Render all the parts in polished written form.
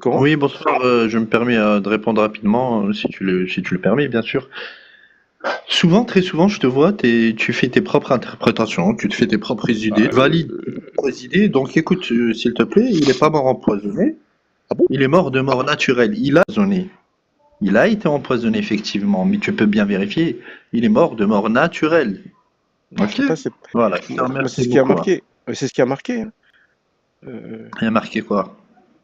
Comment? Oui, bonsoir. Je me permets de répondre rapidement, si tu le permets, bien sûr. Souvent, très souvent, je te vois, tu fais tes propres interprétations, tu te fais tes propres idées, Bah, tu valides tes propres idées. Donc, écoute, s'il te plaît, il n'est pas mort empoisonné. ah bon? Il est mort de mort naturelle. Il a empoisonné. Il a été empoisonné, effectivement, mais tu peux bien vérifier. Il est mort de mort naturelle. Je Ok? sais pas, c'est Voilà, je te moi, c'est remercie ce qui a beaucoup, hein. marqué. C'est ce qui a marqué, hein. Euh, Il a marqué quoi?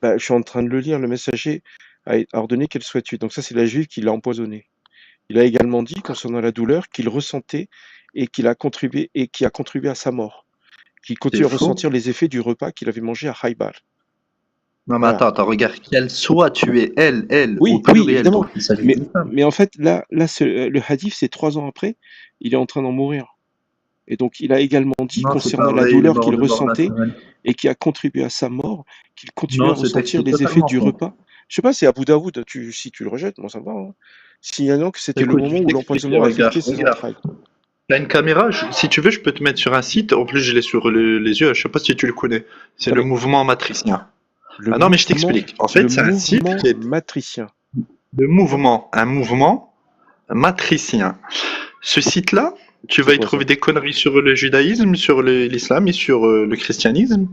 je suis en train de le lire. Le messager a ordonné qu'elle soit tuée. Donc ça, c'est la juive qui l'a empoisonnée. Il a également dit concernant la douleur qu'il ressentait et qui a contribué à sa mort, qu'il C'est continue à faux. ressentir les effets du repas qu'il avait mangé à Haïbal. Non, mais Voilà. attends, regarde, qu'elle soit tuée, elle, au Oui, oui, pluriel, évidemment. donc il s'agit Mais, d'une femme. mais en fait, là le hadith, c'est 3 ans après, il est en train d'en mourir. Et donc, il a également dit Non, c'est pas concernant la vrai, il est douleur mort qu'il de mort ressentait naturelle. et qui a contribué à sa mort, qu'il continue à Non, ce texte ressentir est les effets totalement du faux. repas. Je sais pas, c'est Abu Daoud, si tu le rejettes, moi ça me va, hein. Signalant que c'était le Écoute, moment je où t'explique, l'empoisonnement affectait ses regarde. entrailles. T'as une caméra, si tu veux, je peux te mettre sur un site. En plus, je l'ai sur les yeux, je sais pas si tu le connais. C'est le Attendez, mouvement matricien. le Ah non, mais je mouvement, t'explique. En le fait, c'est un site mouvement qui est matricien. un mouvement matricien. Ce site-là, tu C'est vas y quoi ça? trouver des conneries sur le judaïsme, sur l'islam et sur le christianisme.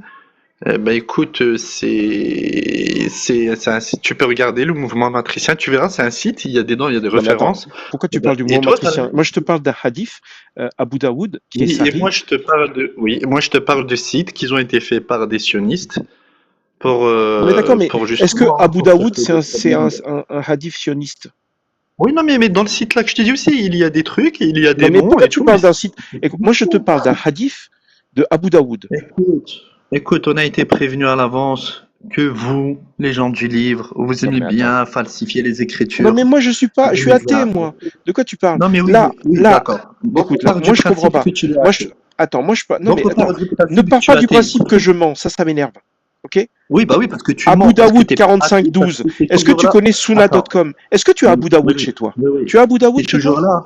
Bah écoute, c'est un site, tu peux regarder le mouvement matricien, tu verras, c'est un site, il y a dedans, il y a des Non mais attends, références. pourquoi tu parles du Et mouvement toi, matricien? Moi je te parle d'un hadith, Abu Daoud, qui est oui, et Sahih. moi je te parle moi je te parle de sites qui ont été faits par des sionistes Non mais d'accord, mais pour est-ce que justement Abu pour Daoud chercher c'est des un, problèmes. un hadith sioniste? Oui, non, mais dans le site là que je t'ai dit aussi, il y a des trucs, il y a Non des mais noms pourquoi et tu tout, mais parles d'un site? Écoute, moi je te parle d'un hadith de Abu Daoud. écoute, écoute, on a été prévenu à l'avance que vous, les gens du livre, vous Non aimez mais attends. bien falsifier les Non mais écritures. moi je suis athée Voilà. moi. De quoi tu parles? Non, mais oui, Là, oui, là, d'accord. Donc, on écoute, là, part du moi je comprends principe pas. que tu es Moi je, athée. attends, moi je pas. Non Donc, mais on attends, part du ne principe que pars tu pas es du athée. principe que je mens, ça m'énerve. Ok? Oui, bah oui, parce que tu Abu mens, parce que Daoud t'es pas athée, parce 4512. que t'es Est-ce que toujours tu là. connais Attends, Suna.com? Est-ce que tu as oui, Abu oui, Daoud oui, chez toi? oui, oui. Tu as Abu T'es Daoud chez toi? toujours là.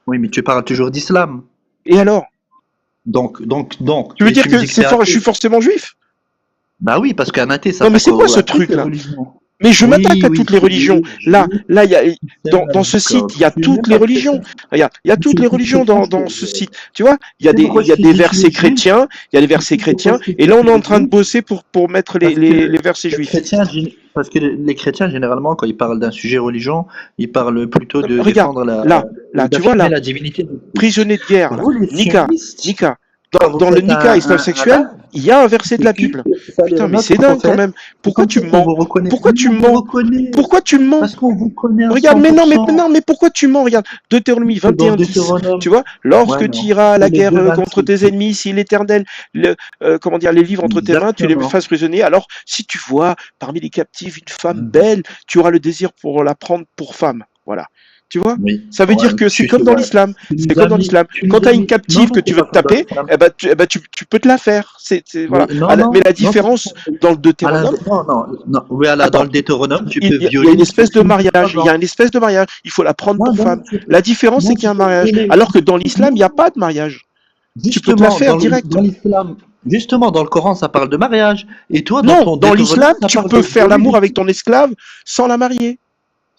Oui, mais tu parles toujours d'islam. Et alors? Donc, Tu veux et dire tu me que dis que t'es je suis athée. forcément juif? Bah oui, parce qu'un athée Non mais s'attaque c'est quoi ce à toutes truc les là? religions. Mais je m'attaque Oui, à oui, toutes les religions. Là, il y a, c'est mal, dans ce site, d'accord. il y a Tu n'es même toutes les pas religions. chrétien. Regarde, il y a toutes les Tu es religions chrétien, dans ce site. Tu vois, tu sais pourquoi il y je a t'ai des dit tu versets es juif? chrétiens, il y a des versets Tu sais pourquoi chrétiens, je t'ai et dit là, on est tu en es train de juif? bosser pour mettre Parce que les versets juifs. parce que les chrétiens, généralement, quand ils parlent d'un sujet religion, ils parlent plutôt Non, mais de regarde, défendre tu vois d'affirmer là, la divinité de Christ. prisonnier de guerre, là, Vous, les Nika, sionistes, quand vous dans le faites Nika islam un sexuel, live, il y a un verset de c'est la que Bible. ça les Putain, mais renote, c'est c'est qu'en dingue quand fait, même. c'est Pourquoi comme tu ça qu'on mens? vous reconnaît. Pourquoi Mais tu on vous mens? reconnaît, Pourquoi tu mens? parce qu'on vous connaît à Regarde, mais non, 100%. mais pourquoi tu mens? Regarde, Deutéronome Que dans 21:10. Tu Deutéronome, vois, ouais, lorsque tu non, iras à c'est la le guerre contre 2,26. tes ennemis, si l'Éternel, comment dire, les livres entre tes mains, tu les Exactement. fasses prisonniers. Alors, si tu vois parmi les captifs une femme belle, tu auras le désir pour la prendre pour femme. Voilà. Tu vois? Oui. Ça veut Ouais, dire que c'est comme dans ouais. l'islam. C'est comme dans l'islam. Quand tu as une Non, captive que non, tu c'est veux pas te comme dans taper, l'islam. tu peux te la faire. Voilà. Oui, non, Mais non, la non, c'est différence pas- dans le Deutéronome, non, non, non. Oui, là, dans attends, le Deutéronome, tu peux il y a violer une une espèce de fille de 3 mariage. Il y ans. a une espèce de mariage. Il faut la prendre Non, pour non, femme. La différence, c'est non, qu'il y tu a un peux mariage. violer. Alors que dans l'islam, il n'y a Non. pas de mariage. Tu peux te la Justement, faire direct. dans l'islam, justement, dans le Coran, ça parle de mariage. Et toi, dans Non, ton dans Deutéronome, l'islam, ça tu parle peux de faire violer l'amour une avec fille. ton esclave sans la marier.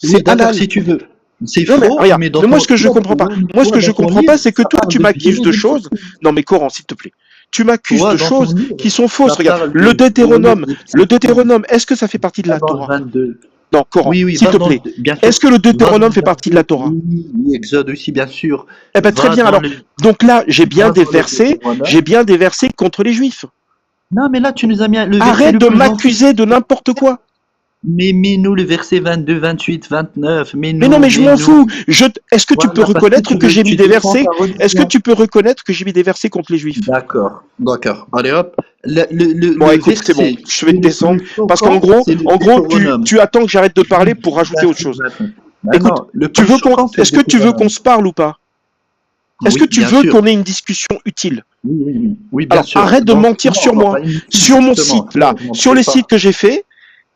Oui, C'est d'accord, halal. si tu veux. C'est Non, mais faux, regarde, mais mais moi, ce que je comprends pas, moi, ce que je dans ton comprends pas, livre, c'est que ça toi, parle tu de m'accuses violer de une choses. fille. Non, mais Coran, s'il te plaît. Tu m'accuses Toi, de dans ton choses qui livre, sont ça fausses. Regarde, parle de violer une Le fille. Deutéronome, est-ce que ça fait partie de Va la dans le Torah? 22. Non, Coran, Oui, oui, s'il va te dans le, plaît. bien sûr. Est-ce que le Va dans Deutéronome le fait partie de la 22. Torah? Oui, oui, Exode aussi, bien sûr. Eh ben, très Va bien. dans Alors, le, donc là, va dans le j'ai Deutéronome. bien des versets contre les Juifs. Non, mais là, tu nous as mis le verset Arrête le de plus ancien. m'accuser de n'importe quoi. Mais mets-nous le verset 22, 28, 29. Mais non, mais je Mets m'en nous. fous. Est-ce que tu peux Voilà, parce que reconnaître que j'ai mis tu des défends versets? ta Est-ce que religion. tu peux reconnaître que j'ai mis des versets contre les Juifs? D'accord, d'accord. Allez hop. Bon, Le écoute, c'est bon. verset Je vais te le descendre plus parce choquant, c'est le en gros, Deutéronome. tu attends que j'arrête de parler 18, pour rajouter autre 28, chose. 29. Ben Écoute, non, le plus choquant, c'est le est-ce que tu veux qu'on Deutéronome. se parle ou pas? Est-ce que Oui, tu bien veux sûr. qu'on ait une discussion utile? Oui, oui, oui. Oui, bien Alors, sûr. arrête de Donc, mentir sur non, moi. pas inutile, Sur mon justement. site, là, Non, je m'en sur fais les sites pas. que j'ai faits,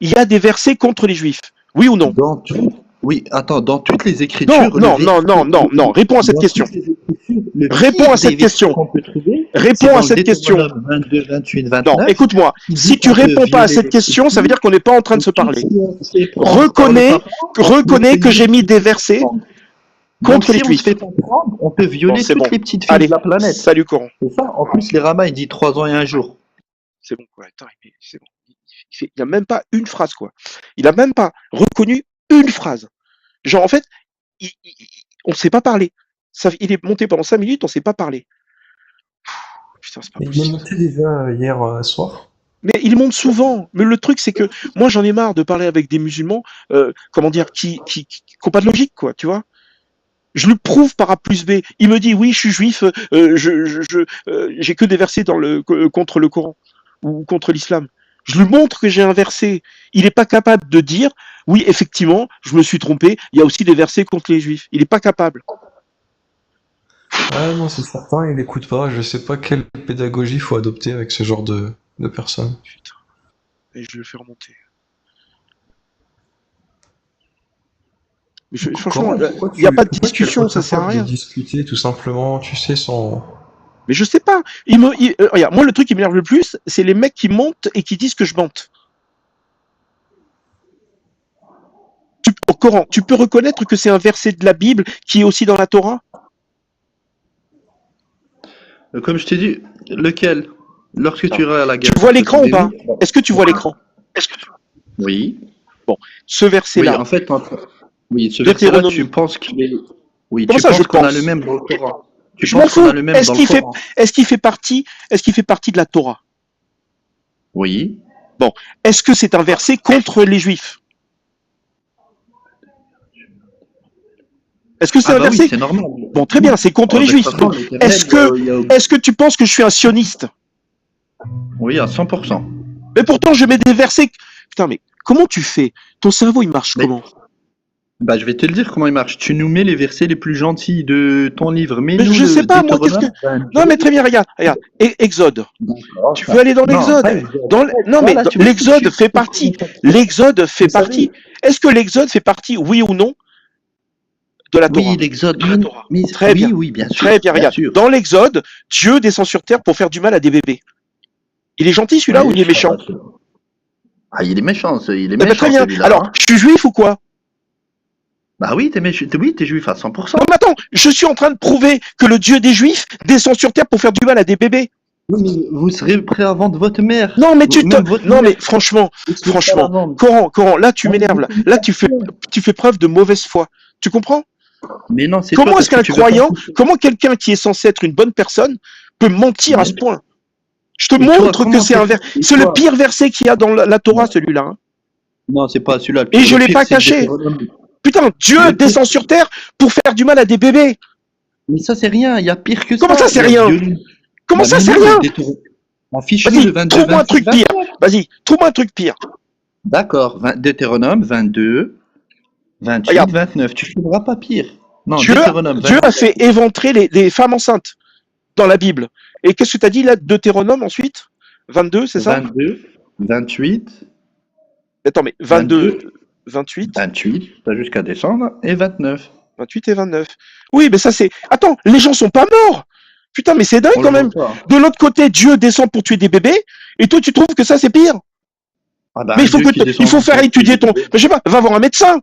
il y a des versets contre les Juifs. Oui ou non? Dans tout. Oui, attends, dans toutes les Non, écritures, le non, non, verset non, non, non. Réponds à cette dans question. toutes les écritures, le Réponds à pire cette des versets question. qu'on peut trouver, c'est Réponds à dans le cette question. Deutéronome 22, 28, Non, 29, écoute-moi. qui Si dit tu qu'on peut réponds pas à violer cette question, ça veut l'écriture, dire qu'on n'est pas en train de et se tout parler. si on se fait prendre par le papa, on peut Reconnais que j'ai violer mis toutes des les versets langues. Donc contre les si on se fait juifs. pas prendre, on peut Bon, violer c'est toutes bon. les petites filles de Allez, la planète. salut Coran. C'est ça. En plus, les Rama, il dit 3 ans et 1 jour. C'est bon, quoi. Attends, c'est bon. Il n'y a même pas une phrase, quoi. Il a même pas reconnu une phrase. Genre, en fait, on ne s'est pas parlé. Il est monté pendant 5 minutes, on ne s'est pas parlé. Putain, c'est pas Il est possible. monté déjà hier soir. Mais il monte souvent. Mais le truc, c'est que moi, j'en ai marre de parler avec des musulmans, comment dire, qui n'ont pas de logique, quoi, tu vois. Je le prouve par A plus B. Il me dit, oui, je suis juif, j'ai que des versets contre le Coran ou contre l'islam. Je lui montre que j'ai un verset. Il n'est pas capable de dire, oui, effectivement, je me suis trompé, il y a aussi des versets contre les juifs. Il n'est pas capable. Ah non, c'est certain, il n'écoute pas. Je sais pas quelle pédagogie il faut adopter avec ce genre de personnes. Putain. Et je le fais remonter. Mais franchement, il n'y a pas de discussion, ça sert à rien. De discuter tout simplement, tu sais, sans. Mais je sais pas. Regarde, moi, le truc qui m'énerve le plus, c'est les mecs qui mentent et qui disent que je mente. Au Coran, tu peux reconnaître que c'est un verset de la Bible qui est aussi dans la Torah? Comme je t'ai dit, lequel? Lorsque tu iras à la guerre. Tu vois l'écran ou pas? Est-ce que tu vois l'écran? Oui. Bon, ce verset-là. Oui, en fait, oui, ce verset-là, tu penses qu'il est. Oui, comment tu ça, penses je qu'on pense a le même dans le Coran. Tu je m'en penses qu'on fous. a le même dans le Coran. Est-ce qu'il fait partie de la Torah? Oui. Bon, est-ce que c'est un verset contre les Juifs? Est-ce que c'est un verset? Oui, c'est normal. Bon, très bien, c'est contre les Juifs. Donc, est-ce que tu penses que je suis un sioniste? Oui, à 100%. Mais pourtant, je mets des versets. Putain, mais comment tu fais? Ton cerveau, il marche comment? Je vais te le dire comment il marche. Tu nous mets les versets les plus gentils de ton livre. Mais je sais pas, moi, qu'est-ce que. Non, mais très bien, regarde. Exode. Tu veux aller dans l'Exode? Non, mais l'Exode fait partie. L'Exode fait partie. Est-ce que l'Exode fait partie, oui ou non, de la Torah? Oui, l'Exode. Très bien. Oui, bien sûr. Très bien, regarde. Dans l'Exode, Dieu descend sur terre pour faire du mal à des bébés. Il est gentil celui-là ou il est méchant? Ah, il est méchant, il est méchant. Très bien. Alors, je suis juif ou quoi? Bah oui, t'es juif à 100%. Non, mais attends, je suis en train de prouver que le Dieu des Juifs descend sur terre pour faire du mal à des bébés. Oui, mais vous serez prêt à vendre votre mère. Non, mais mais franchement, Coran, là tu m'énerves. Là, tu fais preuve de mauvaise foi. Tu comprends? Mais non, c'est comment est-ce qu'un croyant, comment quelqu'un qui est censé être une bonne personne peut mentir à ce point? Je te montre que c'est c'est le pire verset qu'il y a dans la Torah, celui-là. Hein. Non, c'est pas celui-là. Et je l'ai pas caché. Putain, Dieu descend sur terre pour faire du mal à des bébés. Mais ça, c'est rien. Il y a pire que ça. Comment ça, c'est rien? Comment ça, c'est rien? Vas-y, trouve-moi un truc pire. Vas-y, trouve-moi un truc pire. D'accord. Deutéronome 22, 28, regarde. 29. Tu ne trouveras pas pire. Non, Dieu a fait éventrer les femmes enceintes dans la Bible. Et qu'est-ce que tu as dit là, Deutéronome ensuite? 22, c'est ça? 22, 28. Attends, mais 22 28. 28, t'as jusqu'à descendre, et 29. 28 et 29. Oui, mais ça c'est... Attends, les gens sont pas morts. Putain, mais c'est dingue quand même. De l'autre côté, Dieu descend pour tuer des bébés, et toi tu trouves que ça c'est pire? Mais il faut faire étudier ton... Je sais pas, va voir un médecin.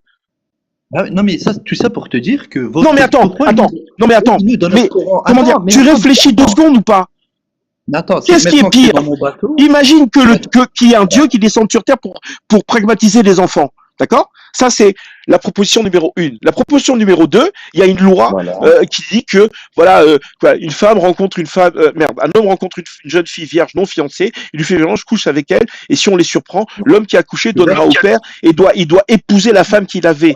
Non mais ça, tout ça pour te dire que... Non mais attends. Mais comment dire, tu réfléchis 2 secondes ou pas? Qu'est-ce qui est pire? Imagine qu'il y ait un Dieu qui descende sur terre pour pragmatiser les enfants. D'accord? Ça, c'est la proposition numéro 1. La proposition numéro 2, il y a une loi qui dit que une femme rencontre une femme, un homme rencontre une jeune fille vierge non fiancée, il lui fait violence, couche avec elle, et si on les surprend, l'homme qui a couché donnera au père et il doit épouser la femme qu'il avait.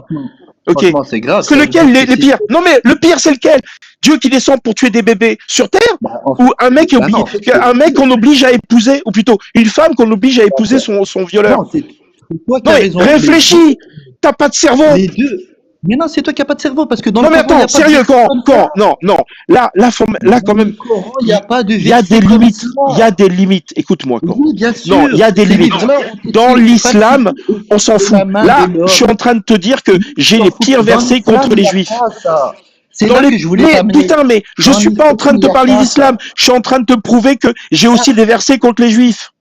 Ok. C'est grave. C'est lequel les pires? Non mais le pire c'est lequel? Dieu qui descend pour tuer des bébés sur terre, ou un mec qu'on oblige à épouser, ou plutôt une femme qu'on oblige à épouser son violeur? Non, mais réfléchis, t'as pas de cerveau. Mais non, c'est toi qui n'as pas de cerveau, parce que dans Non le mais Coran, il n'y attends, a pas de sérieux, verset comme ça. Coran, non, non. Là quand Dans le même, Coran, il n'y a pas de il y a verset des comme limites. ça. Il y a des limites. Écoute-moi, Coran. Oui, bien Non, il y sûr. a des Ces limites. livres-là ont Dans été l'islam, falsifiés on s'en de fout. la main Là, de je suis l'homme. en train de te dire que j'ai S'en les fout. pires Dans versets l'islam, contre il les n'y a juifs. pas ça. C'est Dans là les... que je voulais Mais t'amener. putain, mais je Dans suis pas en l'islam, train de il te n'y a parler pas d'islam. ça. Je suis en train de te prouver que j'ai aussi des versets contre les juifs.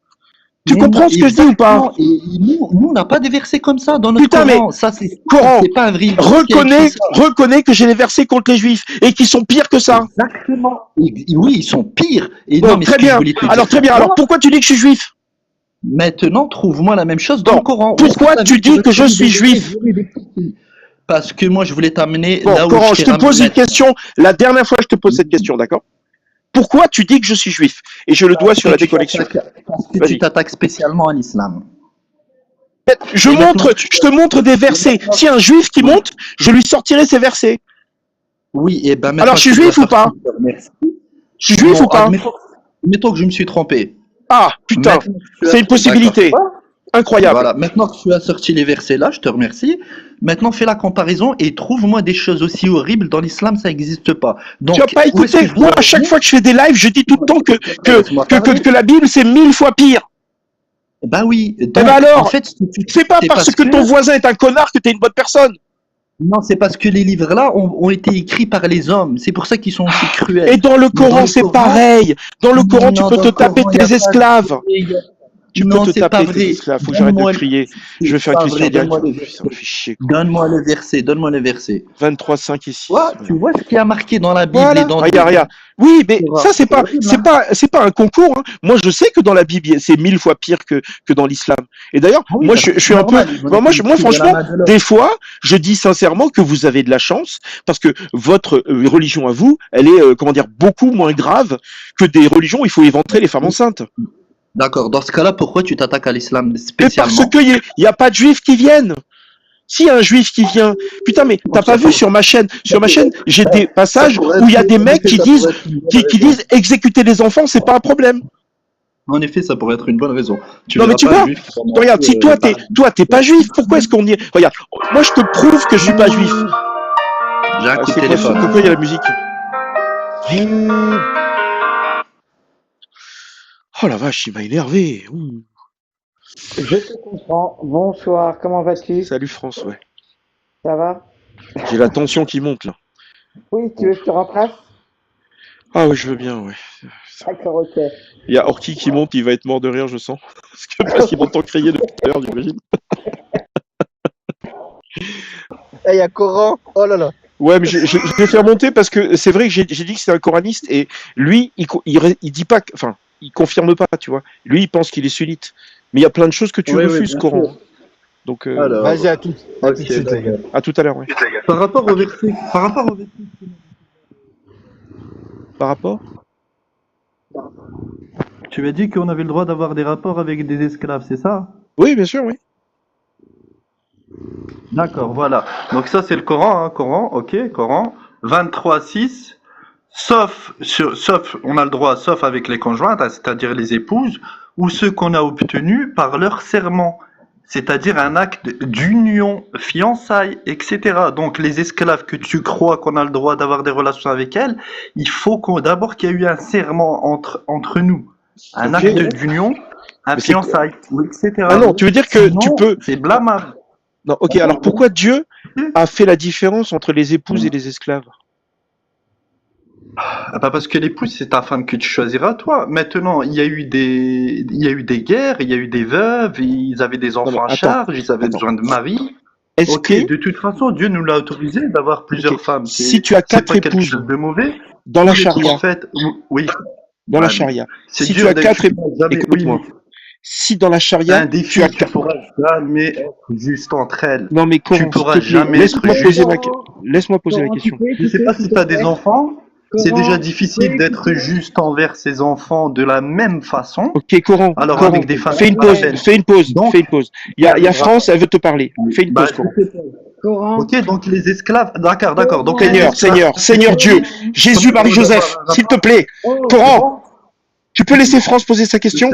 Tu Mais non, comprends ce que je dis ou pas? exactement. Et nous, on n'a pas de versets comme ça dans notre Putain, mais Coran. Ça, c'est Coran, pas un vrai livre qui a écrit ça. reconnais que j'ai les versets contre les juifs et qui sont pires que ça. Exactement. Oui, ils sont pires. Et Bon, non, mais ce très que je bien. voulais te dire, Alors très bien. Alors pourquoi tu dis que je suis juif? maintenant, trouve-moi la même chose dans Non. le Coran. Pourquoi tu dis que je suis juif? Parce que moi, je voulais t'amener Bon, là où Coran, je je t'ai te pose une ramené. question. La dernière fois, je te pose cette question, d'accord? Pourquoi tu dis que je suis juif? Et je le dois sur la déconnexion. Parce que tu Vas-y. t'attaques spécialement à l'islam. Je Et maintenant, te montre des versets. Si un juif qui monte, je lui sortirai ces versets. Oui, et ben maintenant. Alors, je suis juif ou pas? Je suis juif ou pas? Admettons que je me suis trompé. Ah, putain, c'est une possibilité. Incroyable. Voilà, maintenant que tu as sorti les versets là, je te remercie. Maintenant, fais la comparaison et trouve-moi des choses aussi horribles. Dans l'islam, ça n'existe pas. Donc, tu n'as pas écouté. Moi, à chaque fois que je fais des lives, je dis tout le temps que la Bible, c'est 1000 fois pire. Bah oui. Donc, eh ben alors, en fait, c'est pas parce que ton voisin est un connard que tu es une bonne personne. Non, c'est parce que les livres-là ont été écrits par les hommes. C'est pour ça qu'ils sont aussi cruels. Et dans le Coran, c'est pareil. Dans le Coran, tu peux te taper tes esclaves. Tu peux te taper tes esclaves. Faut que j'arrête de crier. Je vais faire une crise cardiaque. Ça me fait chier. Donne-moi le verset. Donne-moi le verset. 23,5 ici. Tu vois ce qui a marqué dans la Bible voilà. et dans regarde. Oui, mais ça, c'est pas un concours. Hein. Moi, je sais que dans la Bible, c'est 1000 fois pire que dans l'islam. Et d'ailleurs, moi, je suis un peu. Moi, franchement, des fois, je dis sincèrement que vous avez de la chance parce que votre religion à vous, elle est, beaucoup moins grave que des religions où il faut éventrer les femmes enceintes. D'accord. Dans ce cas-là, pourquoi tu t'attaques à l'islam spécialement? Parce qu'il n'y a pas de juifs qui viennent. S'il y a un juif qui vient, putain, mais t'as pas vu sur ma chaîne, j'ai des passages où il y a des mecs qui disent exécuter les enfants, c'est pas un problème. En effet, ça pourrait être une bonne raison. Non, mais tu vois, regarde, si toi, t'es pas juif, pourquoi est-ce qu'on y est? Regarde, moi, je te prouve que je suis pas juif. J'ai un coup de téléphone. Pourquoi il y a la musique? Oh la vache, il m'a énervé. Ouh. Je te comprends. Bonsoir, comment vas-tu? Salut France, ouais. Ça va? J'ai la tension qui monte là. Oui, tu veux que je te remplace? Ah oui, je veux bien, ouais. D'accord, ok. Il y a Orki qui monte, il va être mort de rire, je sens. Parce qu'il m'entend crier depuis tout à l'heure, j'imagine. Il y a Coran, oh là là. Ouais, mais je vais faire monter parce que c'est vrai que j'ai dit que c'est un coraniste et lui, il dit pas, enfin, il confirme pas, tu vois. Lui, il pense qu'il est sunnite. Mais il y a plein de choses que tu refuses, Coran. Donc, vas-y, à tout de suite, les gars. À tout à l'heure, ouais. Par rapport au verset. Par rapport Tu m'as dit qu'on avait le droit d'avoir des rapports avec des esclaves, c'est ça? Oui, bien sûr, oui. D'accord, voilà. Donc ça, c'est le Coran, hein, Coran 23:6. Sauf, on a le droit, sauf avec les conjointes, c'est-à-dire les épouses, ou ceux qu'on a obtenus par leur serment, c'est-à-dire un acte d'union, fiançailles, etc. Donc les esclaves que tu crois qu'on a le droit d'avoir des relations avec elles, il faut d'abord qu'il y ait eu un serment entre nous, un acte d'union, un fiançailles, etc. Ah non, tu veux dire que sinon, tu peux... C'est blâmable. Non, ok, alors pourquoi Dieu a fait la différence entre les épouses et les esclaves? Parce que l'épouse, c'est ta femme que tu choisiras toi. Maintenant, il y a eu des guerres, il y a eu des veuves, ils avaient des enfants à charge, ils avaient besoin de mari. De toute façon, Dieu nous l'a autorisé d'avoir plusieurs femmes. Si tu as 4 épouses de mauvais, dans la charia, en fait, oui. Dans la charia, si tu as 4 épouses, écoute-moi. Si dans la charia, tu as 4 épouses, tu pourras jamais être juste entre elles. Non mais comment? Tu pourras jamais laisse-moi poser la question. Je sais pas si tu as des enfants. C'est déjà difficile d'être juste envers ses enfants de la même façon. Ok, Coran. Alors Coran, avec des femmes. Fais une pause. Il y a France, elle veut te parler. Fais une pause, Coran. Ok, donc les esclaves. D'accord. Donc Seigneur Dieu, Jésus, Marie-Joseph, s'il te plaît. Coran, tu peux laisser France poser sa question?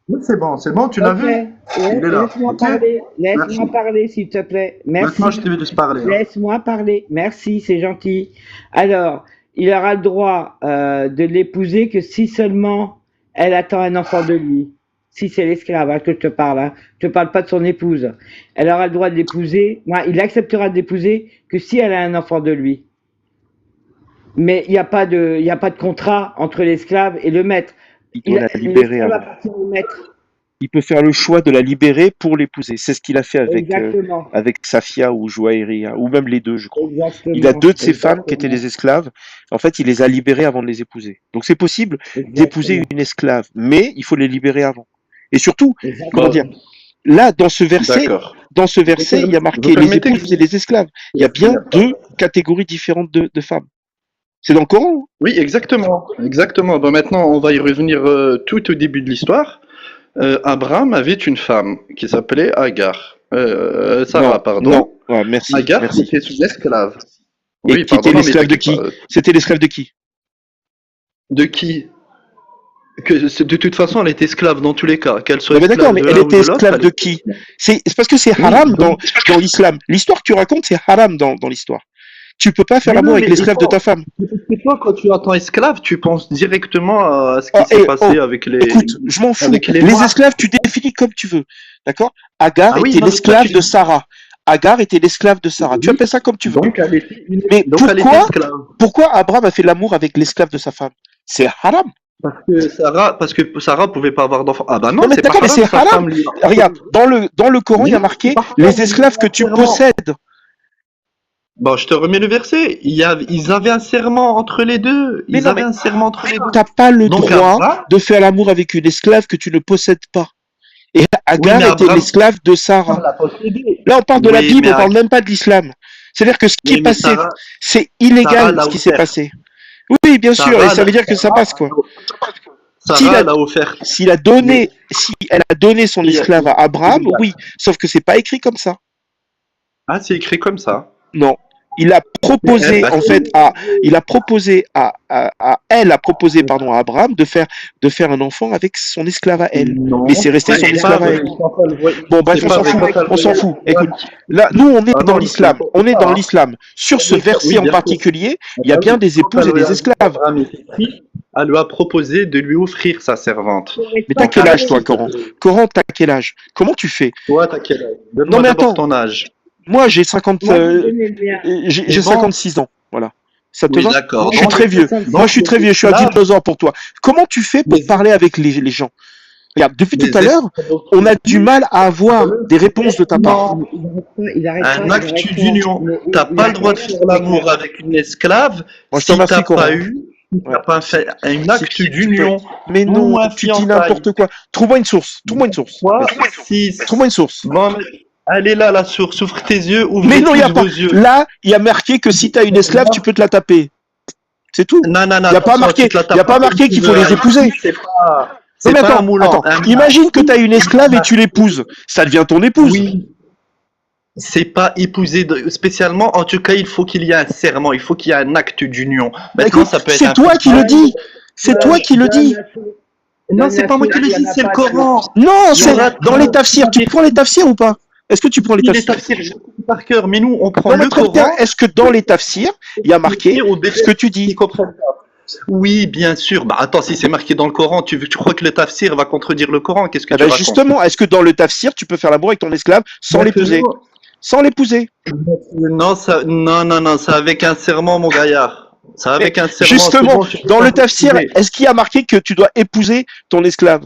Oui, c'est bon, tu l'as Ok. vu? Il est là. Laisse-moi Ok? parler. Merci. Laisse-moi parler, s'il te plaît. Merci. Maintenant, je te laisse parler, là. Laisse-moi parler. Merci, c'est gentil. Alors, il aura le droit de l'épouser que si seulement elle attend un enfant de lui. Si c'est l'esclave hein, que je te parle. Hein. Je te parle pas de son épouse. Elle aura le droit de l'épouser. Il acceptera de l'épouser que si elle a un enfant de lui. Mais il y a pas de contrat entre l'esclave et le maître. Il doit la libérer L'esclave avant. appartient au maître. Il peut faire le choix de la libérer pour l'épouser. C'est ce qu'il a fait Exactement. avec Safia ou Jouaïria, ou même les deux, je crois. Exactement. Il a deux de ses femmes qui étaient Exactement. des esclaves. En fait, il les a libérées avant de les épouser. Donc c'est possible d'épouser Exactement. une esclave, mais il faut les libérer avant. Et surtout, comment Exactement. dire, là, dans ce verset, D'accord. il y a marqué Vous les permettez épouses et les esclaves. Il y a bien deux catégories différentes de femmes. C'est dans le Coran. Oui, exactement. Exactement. Bon, maintenant, on va y revenir tout au début de l'histoire. Abraham avait une femme qui s'appelait Agar. Sarah, Non, pardon. non. Ouais, merci. Agar merci. était son esclave. Et Oui, qui était pardon, non, mais l'esclave de t'inquiète qui? pas. C'était l'esclave de qui? De qui? De toute façon, elle est esclave dans tous les cas. Qu'elle soit Non mais d'accord, esclave mais de elle l'un ou était de l'autre, esclave elle de est qui? esclave. C'est parce que c'est Oui, haram donc, dans l'islam. L'histoire que tu racontes, c'est haram dans l'histoire. Tu peux pas faire mais l'amour non, avec mais l'esclave de ta femme. toi, quand tu entends esclave, tu penses directement à ce Oh, qui s'est passé avec écoute, je m'en fous. avec les Les Noirs. esclaves, tu définis comme tu veux. D'accord? Agar Ah oui, était non, mais toi, l'esclave tu de dis. Sarah. Agar était l'esclave de Sarah. Tu Oui, appelles ça comme tu veux. donc elle était, Mais donc elle était esclave. pourquoi Abraham a fait l'amour avec l'esclave de sa femme? C'est haram. Parce que Sarah pouvait pas avoir d'enfant. Ah bah non, Non mais c'est pas d'accord, mais haram, c'est sa haram. femme lui. Regarde, dans le Coran, il y a Non, marqué c'est pas haram, les esclaves que tu serment. possèdes. Bon, je te remets le verset. Ils avaient un serment entre les deux. Mais Ils non, avaient mais un serment entre les deux. t'as pas le Donc droit Abraham, de faire l'amour avec une esclave que tu ne possèdes pas. Et oui, Agar mais était Abraham l'esclave de Sarah. l'a possédé. Là, on parle de la Oui, Bible, mais, on parle même pas de l'islam. C'est-à-dire que ce qui est oui, mais passé, Sarah, c'est Sarah illégal l'a ce qui s'est offert. passé. Oui, bien sûr, et Sarah, ça veut dire que ça passe, quoi. S'il Sarah a, l'a offert. s'il a donné, si elle a donné son Et- esclave à Abraham, et- oui. Sauf que c'est pas écrit comme ça. Ah, c'est écrit comme ça. Non. Il a proposé, bah, en si. fait, il a proposé elle a proposé, pardon, à Abraham de faire un enfant avec son esclave à elle. Non, Mais c'est resté son c'est esclave pas à avec elle. Chantal Voyage. Bon, bref, C'est on pas s'en avec fout. Chantal On s'en Voyage. fout. Écoute, là, nous, on est Ah dans non, l'islam. On est dans l'islam. Sur ce Oui, verset en bien sûr. particulier, il y a bien des épouses et des esclaves. Abraham était pris, elle lui a proposé de lui offrir sa servante. Mais t'as quel âge, toi, Coran? Coran, t'as quel âge? Comment tu fais? Toi, t'as quel âge? Non, Donne-moi mais d'abord attends. ton âge. Moi, j'ai 50, Moi, je vais donner le mien. j'ai bon. 56 ans. Voilà. Ça te Oui, va? d'accord. Je suis Donc, très vieux. donc, Moi, je suis très vieux. Je suis un là- dinosaure pour toi. Comment tu fais pour Mais- parler avec les gens? Regarde, depuis Les tout à l'heure, on a du mal à avoir des réponses de ta part. Non, il arrête un pas, acte il d'union. arrête pas. T'as Il pas le arrête droit de pas. faire l'amour avec une esclave Moi, je te si remercie, t'as Coran. pas eu, si t'as Ouais. pas fait un Si acte tu peux- d'union. Mais non, ou un tu dis fiançailles. n'importe quoi. Trouve-moi une source. Trouve-moi une source. Quoi? Vas-y. Si. Trouve-moi une source. Bon, mais elle est là, la source. Ouvre tes yeux, ouvre Mais non, il y a tous pas. vos yeux. Là, il y a marqué que si t'as une esclave, tu peux te la taper. C'est tout. Non, non, non. Il y a pas attention, marqué. tu te la Il y a tapes pas marqué qu'il faut les épouser. C'est pas. Non C'est mais pas un attends, moulant. imagine que tu as une esclave et tu l'épouses. Ça devient ton épouse. Oui. C'est pas épousé spécialement. En tout cas, il faut qu'il y ait un serment. Il faut qu'il y ait un acte d'union. Bah, Maintenant, écoute, ça peut être c'est un toi qui le dis. C'est Donne- toi qui le donne dis. la source. Non, c'est pas moi qui le Il y en dis, a c'est le pas, Coran. Non, c'est aura dans les tafsirs. Tu prends les tafsirs ou pas? Est-ce que tu prends les Il est tafsirs? tafsir, je connais par cœur, mais nous, on prend Non mais le très Coran. bien. Est-ce que dans les tafsirs, il y a marqué ce que tu dis? Ils comprennent pas. Oui, bien sûr. Bah attends, si c'est marqué dans le Coran, tu crois que le tafsir va contredire le Coran? Qu'est-ce que Ah tu bah racontes? justement, est-ce que dans le tafsir, tu peux faire l'amour avec ton esclave sans l'épouser? Sans l'épouser. Non, non, c'est avec un serment, mon gaillard. C'est avec un serment. Justement, c'est bon, tu dans peux le pas tafsir, l'épouser. est-ce qu'il y a marqué que tu dois épouser ton esclave?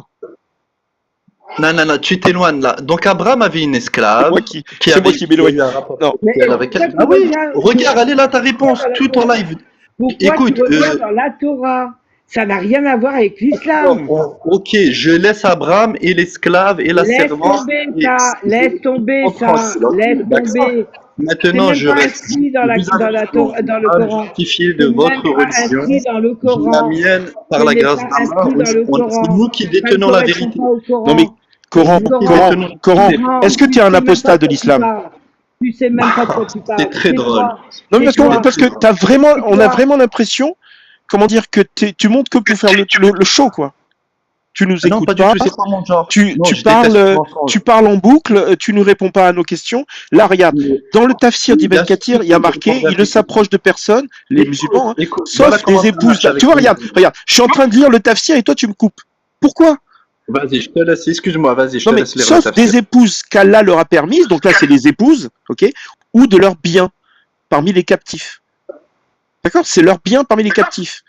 Non, tu t'éloignes là. Donc Abraham avait une esclave. C'est moi qui m'éloigne. Non. Mais Avec elle. pourquoi Ah oui, tu regardes- regarde, elle est là ta réponse, tout en live. Pourquoi Écoute, tu regardes dans la Torah? Ça n'a rien à voir avec l'islam. Ok, je laisse Abraham et l'esclave et la Laisse servante. tomber ça, laisse tomber En ça, France, laisse d'accord. tomber. Maintenant, C'est je même pas reste. inscrit dans le Coran. Justifié de C'est même votre pas religion. inscrit dans le La Coran. mienne, par Ce la n'est grâce pas d'Allah, inscrit dans le Coran. c'est nous qui Ça ne détenons la correspond vérité. pas au Coran. Non mais Coran, est-ce que tu es un apostat de l'islam? Tu sais même pas de quoi tu parles. C'est très drôle. Non mais C'est toi. parce que on a vraiment l'impression, comment dire, que tu montes que pour faire le show quoi. tu nous Non, écoutes pas du pas, tout, c'est pas mon genre. tu, Non, tu je parles, déteste le mensonge. tu parles en boucle, tu nous réponds pas à nos questions. Là, regarde, dans le tafsir Oui, d'Ibn bien sûr, Kathir, il y a marqué, il ne s'approche de personne, les musulmans, hein, Écoute, voilà sauf comment des ça marche épouses. avec Tu vois, les regarde, musulmans. regarde, je suis en train de lire le tafsir et toi tu me coupes. Pourquoi? Vas-y, je te laisse, excuse-moi, vas-y, je Non te mais laisse lire le sauf tafsir. des épouses qu'Allah leur a permises, donc là c'est les épouses, ok, ou de leurs biens parmi les captifs. D'accord? C'est leurs biens parmi les captifs.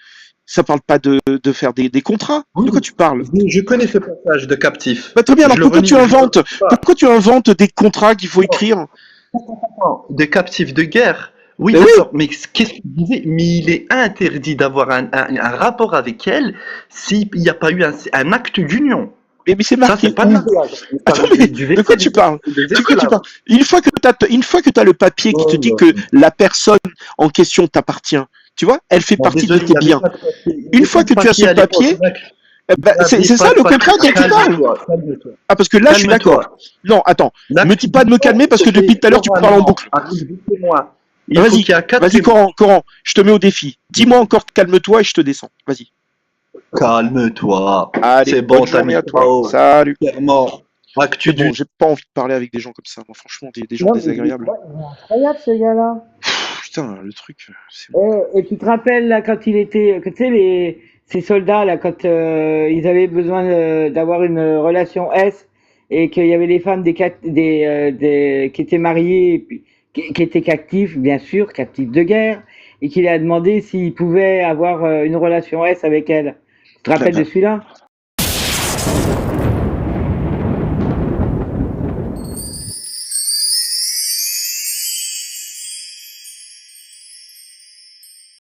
Ça parle pas de faire des contrats. Oui, De quoi tu parles? je connais ce passage de captif. Bah très bien, Je alors le relis, je le relis pas. pourquoi tu inventes des contrats qu'il faut écrire? Non, des captifs de guerre. Oui, Ben oui, d'accord, mais qu'est-ce qu'il disait? Mais il est interdit d'avoir un rapport avec elle s'il n'y a pas eu un acte d'union. mais c'est Ça, marqué c'est pas de où? mariage. On Attends, parle mais du de quoi verset tu parles? des De quoi tu esclaves. parles? Une fois que t'as le papier qui te Oh dit là que là. la personne en question t'appartient, tu vois, elle fait Bon, partie de désolé, il tes n'y avait biens. pas de papier. Il y Une avait fois pas de que tu as ce papier à l'époque, papier, mec. bah, Il n'y c'est avait ça pas de le papier. contrat dont tu parles. Calme-toi, calme-toi. Ah, parce que là, je suis d'accord. Calme-toi. Non, attends, me dis pas de me calmer parce que depuis tout à l'heure, tu parles en boucle. Écoutez-moi. Il faut Vas-y, qu'il y ait 4 vas-y, Coran, je te mets au défi. Dis-moi encore, calme-toi et je te descends. Vas-y. Calme-toi. Allez, C'est bon, bonne t'as journée mis à toi. KO. Salut. Clairement. Actu C'est bon, du. j'ai pas envie de parler avec des gens comme ça. Moi, franchement, des gens Non, mais il est désagréables. incroyable ce gars-là. Putain, le truc, c'est bon. Et tu te rappelles là quand il était, que tu sais ces soldats là quand ils avaient besoin d'avoir une relation S et qu'il y avait les femmes qui étaient mariées et puis, qui étaient captifs bien sûr captifs de guerre et qu'il a demandé s'il pouvait avoir une relation S avec elles. Tu te rappelles de celui-là?